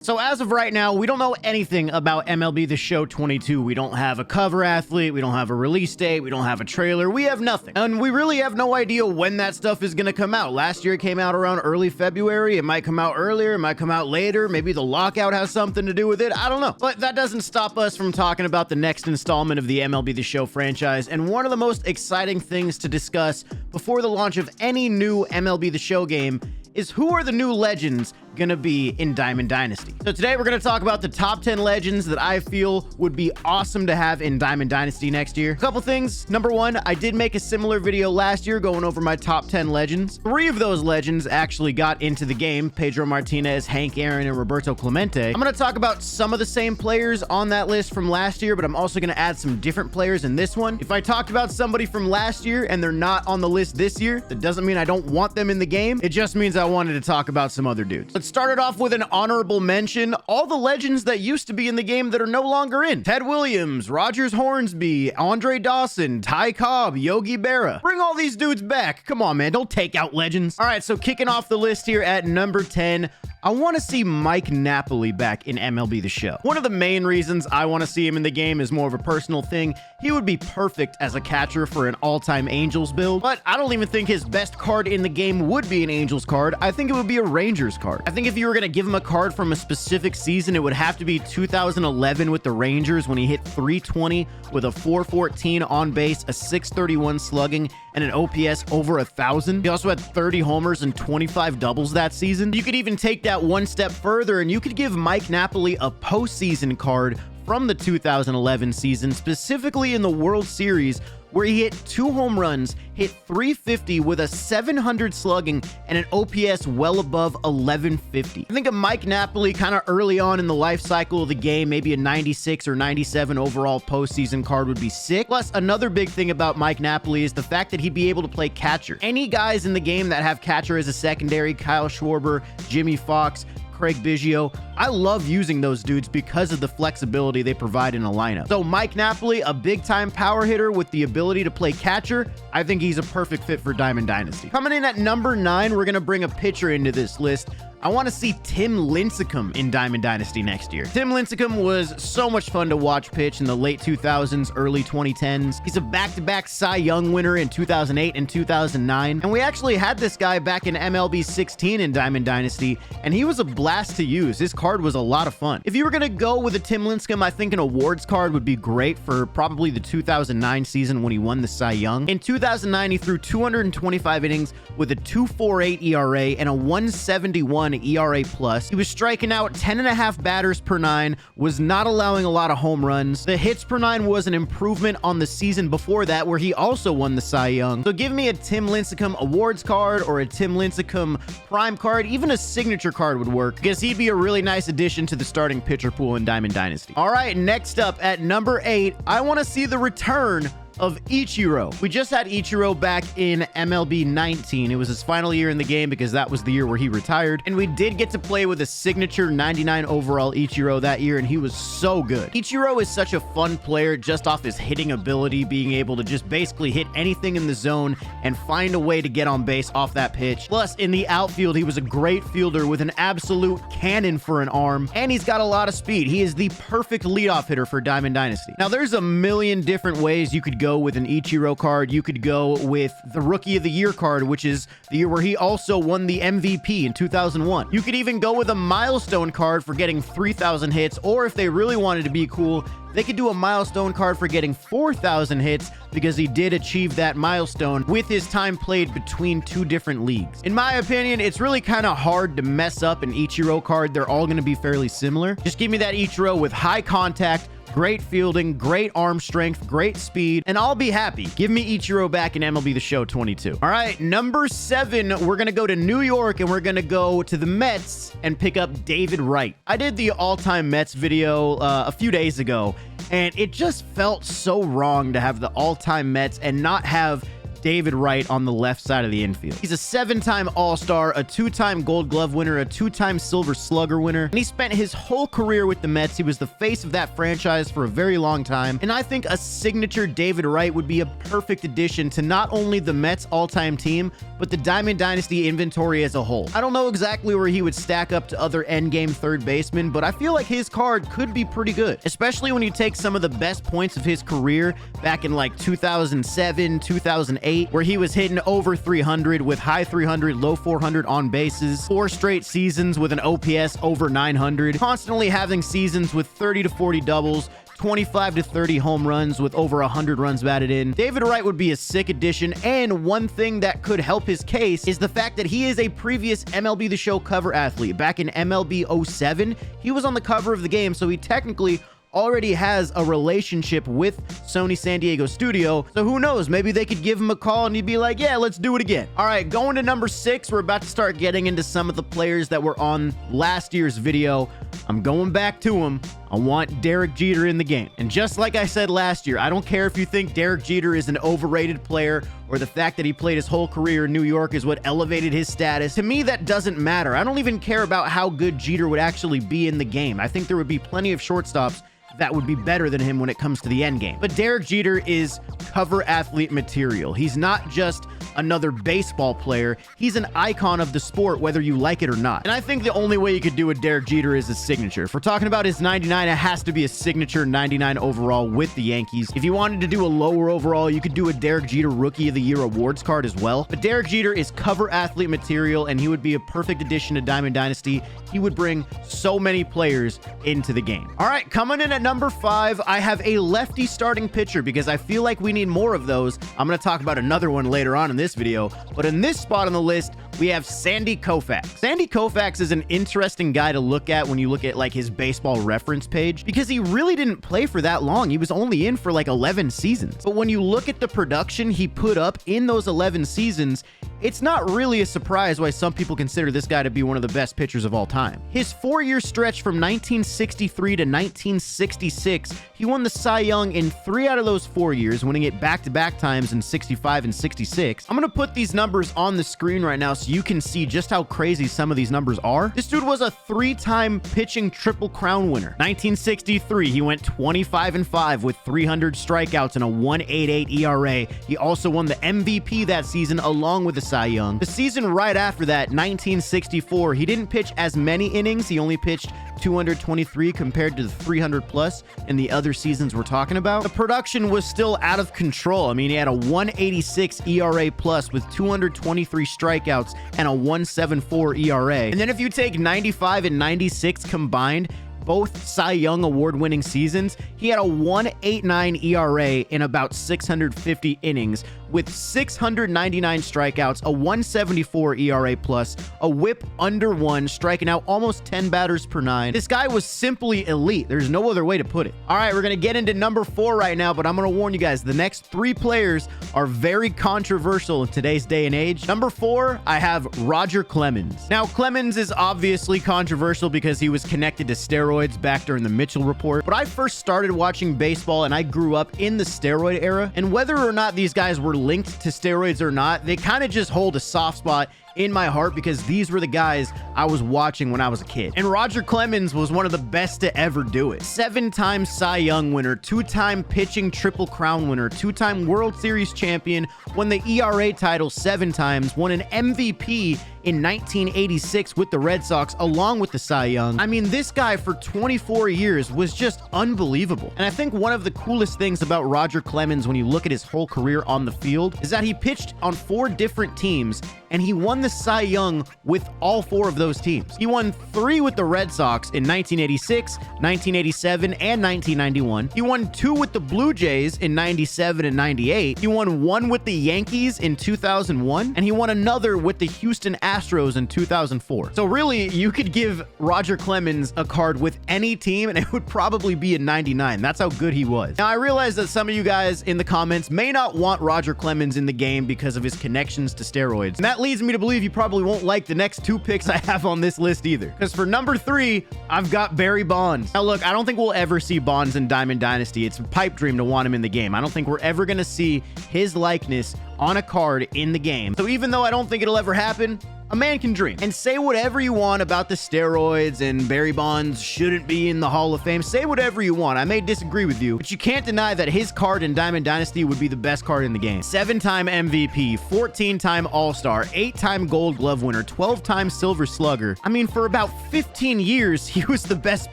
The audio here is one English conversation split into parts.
So as of right now, we don't know anything about MLB The Show 22. We don't have a cover athlete, we don't have a release date, we don't have a trailer, we have nothing. And we really have no idea when that stuff is gonna come out. Last year it came out around early February, it might come out earlier, it might come out later, maybe the lockout has something to do with it, I don't know. But that doesn't stop us from talking about the next installment of the MLB The Show franchise, and one of the most exciting things to discuss before the launch of any new MLB The Show game is who are the new legends gonna be in Diamond Dynasty. So today we're gonna talk about the top 10 legends that I feel would be awesome to have in Diamond Dynasty next year. A couple things. Number one, I did make a similar video last year going over my top 10 legends. 3 of those legends actually got into the game: Pedro Martinez, Hank Aaron, and Roberto Clemente. I'm gonna talk about some of the same players on that list from last year, but I'm also gonna add some different players in this one. If I talked about somebody from last year and they're not on the list this year, that doesn't mean I don't want them in the game. It just means I wanted to talk about some other dudes. Let's start it off with an honorable mention. All the legends that used to be in the game that are no longer in. Ted Williams, Rogers Hornsby, Andre Dawson, Ty Cobb, Yogi Berra. Bring all these dudes back. Come on, man. Don't take out legends. All right, so kicking off the list here at number 10, I want to see Mike Napoli back in MLB The Show. One of the main reasons I want to see him in the game is more of a personal thing. He would be perfect as a catcher for an all-time Angels build, but I don't even think his best card in the game would be an Angels card. I think it would be a Rangers card. I think if you were going to give him a card from a specific season, it would have to be 2011 with the Rangers when he hit 320 with a 414 on base, a 631 slugging, and an OPS over 1,000. He also had 30 homers and 25 doubles that season. You could even take that one step further and you could give Mike Napoli a postseason card from the 2011 season, specifically in the World Series, where he hit 2 home runs, hit 350 with a 700 slugging and an OPS well above 1150. I think a Mike Napoli kind of early on in the life cycle of the game, maybe a 96 or 97 overall postseason card would be sick. Plus, another big thing about Mike Napoli is the fact that he'd be able to play catcher. Any guys in the game that have catcher as a secondary, Kyle Schwarber, Jimmy Fox, Craig Biggio, I love using those dudes because of the flexibility they provide in a lineup. So Mike Napoli, a big-time power hitter with the ability to play catcher, I think he's a perfect fit for Diamond Dynasty. Coming in at number 9, we're gonna bring a pitcher into this list. I want to see Tim Lincecum in Diamond Dynasty next year. Tim Lincecum was so much fun to watch pitch in the late 2000s, early 2010s. He's a back-to-back Cy Young winner in 2008 and 2009. And we actually had this guy back in MLB 16 in Diamond Dynasty, and he was a blast to use. His card was a lot of fun. If you were going to go with a Tim Lincecum, I think an awards card would be great for probably the 2009 season when he won the Cy Young. In 2009, he threw 225 innings with a 2.48 ERA and a 171 ERA plus. He was striking out 10.5 batters per 9, was not allowing a lot of home runs. The hits per 9 was an improvement on the season before that, where he also won the Cy Young. So give me a Tim Lincecum awards card or a Tim Lincecum prime card. Even a signature card would work, because he'd be a really nice addition to the starting pitcher pool in Diamond Dynasty. All right, next up at number 8, I want to see the return of Ichiro. We just had Ichiro back in MLB 19. It was his final year in the game because that was the year where he retired. And we did get to play with a signature 99 overall Ichiro that year, and he was so good. Ichiro is such a fun player just off his hitting ability, being able to just basically hit anything in the zone and find a way to get on base off that pitch. Plus, in the outfield, he was a great fielder with an absolute cannon for an arm, and he's got a lot of speed. He is the perfect leadoff hitter for Diamond Dynasty. Now, there's a million different ways you could go with an Ichiro card. You could go with the Rookie of the Year card, which is the year where he also won the MVP in 2001. You could even go with a milestone card for getting 3,000 hits, or if they really wanted to be cool, they could do a milestone card for getting 4,000 hits because he did achieve that milestone with his time played between 2 different leagues. In my opinion, it's really kind of hard to mess up an Ichiro card. They're all going to be fairly similar. Just give me that Ichiro with high contact, great fielding, great arm strength, great speed, and I'll be happy. Give me Ichiro back in MLB The Show 22. All right, number 7, we're going to go to New York and we're going to go to the Mets and pick up David Wright. I did the all-time Mets video a few days ago, and it just felt so wrong to have the all-time Mets and not have David Wright on the left side of the infield. He's a 7-time All-Star, a 2-time Gold Glove winner, a 2-time Silver Slugger winner, and he spent his whole career with the Mets. He was the face of that franchise for a very long time, and I think a signature David Wright would be a perfect addition to not only the Mets all-time team, but the Diamond Dynasty inventory as a whole. I don't know exactly where he would stack up to other endgame third basemen, but I feel like his card could be pretty good, especially when you take some of the best points of his career back in like 2007, 2008, where he was hitting over 300 with high 300, low 400 on bases, 4 straight seasons with an OPS over 900, constantly having seasons with 30 to 40 doubles, 25 to 30 home runs with over 100 runs batted in. David Wright would be a sick addition, and one thing that could help his case is the fact that he is a previous MLB The Show cover athlete. Back in MLB 07, he was on the cover of the game, so he technically already has a relationship with Sony San Diego Studio, so who knows, maybe they could give him a call and he'd be like, yeah, let's do it again. All right, going to number 6, we're about to start getting into some of the players that were on last year's video. I'm going back to him. I want Derek Jeter in the game. And just like I said last year, I don't care if you think Derek Jeter is an overrated player or the fact that he played his whole career in New York is what elevated his status. To me, that doesn't matter. I don't even care about how good Jeter would actually be in the game. I think there would be plenty of shortstops that would be better than him when it comes to the end game. But Derek Jeter is cover athlete material. He's not just another baseball player. He's an icon of the sport, whether you like it or not. And I think the only way you could do a Derek Jeter is a signature. If we're talking about his 99, it has to be a signature 99 overall with the Yankees. If you wanted to do a lower overall, you could do a Derek Jeter Rookie of the Year awards card as well. But Derek Jeter is cover athlete material, and he would be a perfect addition to Diamond Dynasty. He would bring so many players into the game. All right, coming in at number 5, I have a lefty starting pitcher because I feel like we need more of those. I'm going to talk about another one later on in this video, but in this spot on the list, we have Sandy Koufax. Sandy Koufax is an interesting guy to look at when you look at like his baseball reference page because he really didn't play for that long. He was only in for like 11 seasons. But when you look at the production he put up in those 11 seasons, it's not really a surprise why some people consider this guy to be one of the best pitchers of all time. His 4-year stretch from 1963 to 1966, he won the Cy Young in 3 out of those 4 years, winning it back-to-back times in 65 and 66. I'm going to put these numbers on the screen right now so you can see just how crazy some of these numbers are. This dude was a 3-time pitching Triple Crown winner. 1963, he went 25-5 with 300 strikeouts and a 1.88 ERA. He also won the MVP that season along with the Cy Young. The season right after that, 1964, he didn't pitch as many innings. He only pitched 223 compared to the 300 plus in the other seasons we're talking about. The production was still out of control. I mean, he had a 186 ERA plus with 223 strikeouts and a 174 ERA. And then if you take 95 and 96 combined, both Cy Young award-winning seasons, he had a 1.89 ERA in about 650 innings with 699 strikeouts, a 174 ERA plus, a whip under 1, striking out almost 10 batters per 9. This guy was simply elite. There's no other way to put it. All right, we're going to get into number 4 right now, but I'm going to warn you guys, the next 3 players are very controversial in today's day and age. Number 4, I have Roger Clemens. Now, Clemens is obviously controversial because he was connected to steroids back during the Mitchell Report, but I first started watching baseball and I grew up in the steroid era, and whether or not these guys were linked to steroids or not, they kind of just hold a soft spot in my heart because these were the guys I was watching when I was a kid. And Roger Clemens was one of the best to ever do it. 7-time Cy Young winner, 2-time pitching Triple Crown winner, 2-time World Series champion, won the ERA title 7 times, won an MVP in 1986 with the Red Sox along with the Cy Young. I mean, this guy for 24 years was just unbelievable. And I think one of the coolest things about Roger Clemens when you look at his whole career on the field is that he pitched on 4 different teams and he won the Cy Young with all 4 of those teams. He won 3 with the Red Sox in 1986, 1987, and 1991. He won 2 with the Blue Jays in 97 and 98. He won 1 with the Yankees in 2001, and he won another with the Houston Astros in 2004. So really, you could give Roger Clemens a card with any team, and it would probably be a 99. That's how good he was. Now, I realize that some of you guys in the comments may not want Roger Clemens in the game because of his connections to steroids. And that leads me to believe you probably won't like the next 2 picks I have on this list either. Because for number 3, I've got Barry Bonds. Now look, I don't think we'll ever see Bonds in Diamond Dynasty. It's a pipe dream to want him in the game. I don't think we're ever going to see his likeness on a card in the game. So even though I don't think it'll ever happen, a man can dream. And say whatever you want about the steroids and Barry Bonds shouldn't be in the Hall of Fame. Say whatever you want. I may disagree with you, but you can't deny that his card in Diamond Dynasty would be the best card in the game. 7-time MVP, 14-time All-Star, 8-time Gold Glove winner, 12-time Silver Slugger. I mean, for about 15 years, he was the best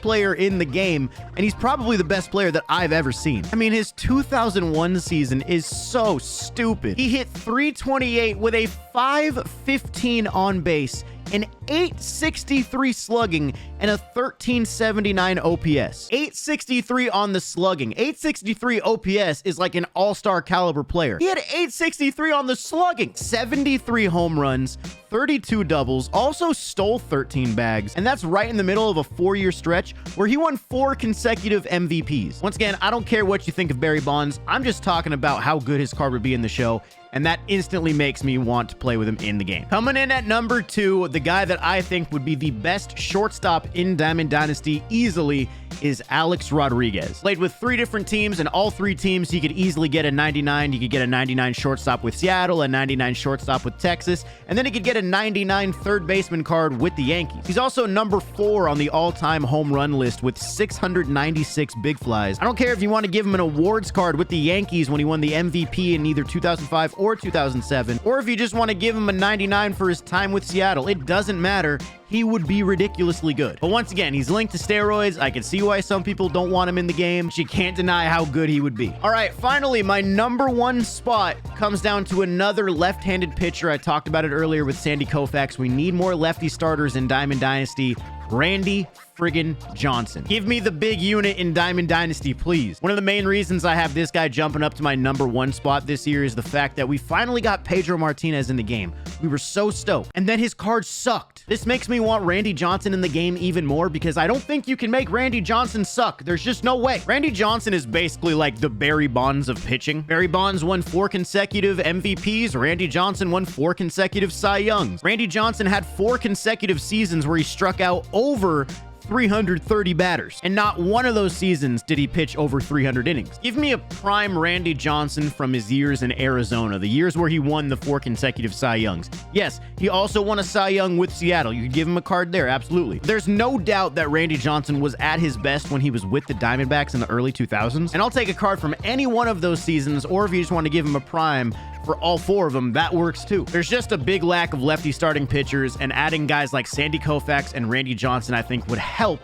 player in the game, and he's probably the best player that I've ever seen. I mean, his 2001 season is so stupid. He hit 328 with a 515 on base, an 863 slugging, and a 1379 OPS. 863 on the slugging. 863 OPS is like an all-star caliber player. He had 863 on the slugging. 73 home runs, 32 doubles, also stole 13 bags, and that's right in the middle of a 4-year stretch where he won 4 consecutive MVPs. Once again, I don't care what you think of Barry Bonds. I'm just talking about how good his card would be in the show, and that instantly makes me want to play with him in the game. Coming in at number 2, the guy that I think would be the best shortstop in Diamond Dynasty easily is Alex Rodriguez. Played with 3 different teams, and all 3 teams he could easily get a 99. He could get a 99 shortstop with Seattle, a 99 shortstop with Texas, and then he could get a 99 third baseman card with the Yankees. He's also number 4 on the all-time home run list with 696 big flies. I don't care if you want to give him an awards card with the Yankees when he won the MVP in either 2005 or 2007, or if you just want to give him a 99 for his time with Seattle. It doesn't matter. He would be ridiculously good. But once again, he's linked to steroids. I can see why some people don't want him in the game, but you can't deny how good he would be. All right, finally, my number 1 spot comes down to another left-handed pitcher. I talked about it earlier with Sandy Koufax. We need more lefty starters in Diamond Dynasty. Randy Friggin Johnson. Give me the big unit in Diamond Dynasty, please. One of the main reasons I have this guy jumping up to my number 1 spot this year is the fact that we finally got Pedro Martinez in the game. We were so stoked. And then his card sucked. This makes me want Randy Johnson in the game even more because I don't think you can make Randy Johnson suck. There's just no way. Randy Johnson is basically like the Barry Bonds of pitching. Barry Bonds won 4 consecutive MVPs. Randy Johnson won 4 consecutive Cy Youngs. Randy Johnson had 4 consecutive seasons where he struck out over 330 batters, and not one of those seasons did he pitch over 300 innings. Give me a prime Randy Johnson from his years in Arizona, the years where he won the 4 consecutive Cy Youngs. Yes, he also won a Cy Young with Seattle. You could give him a card there, absolutely. There's no doubt that Randy Johnson was at his best when he was with the Diamondbacks in the early 2000s, and I'll take a card from any one of those seasons, or if you just want to give him a prime for all 4 of them, that works too. There's just a big lack of lefty starting pitchers, and adding guys like Sandy Koufax and Randy Johnson, I think, would help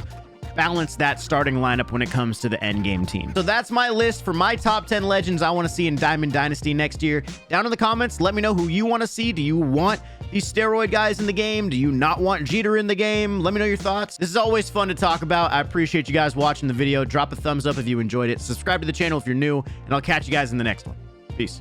balance that starting lineup when it comes to the endgame team. So that's my list for my top 10 legends I want to see in Diamond Dynasty next year. Down in the comments, let me know who you want to see. Do you want these steroid guys in the game? Do you not want Jeter in the game? Let me know your thoughts. This is always fun to talk about. I appreciate you guys watching the video. Drop a thumbs up if you enjoyed it. Subscribe to the channel if you're new, and I'll catch you guys in the next one. Peace.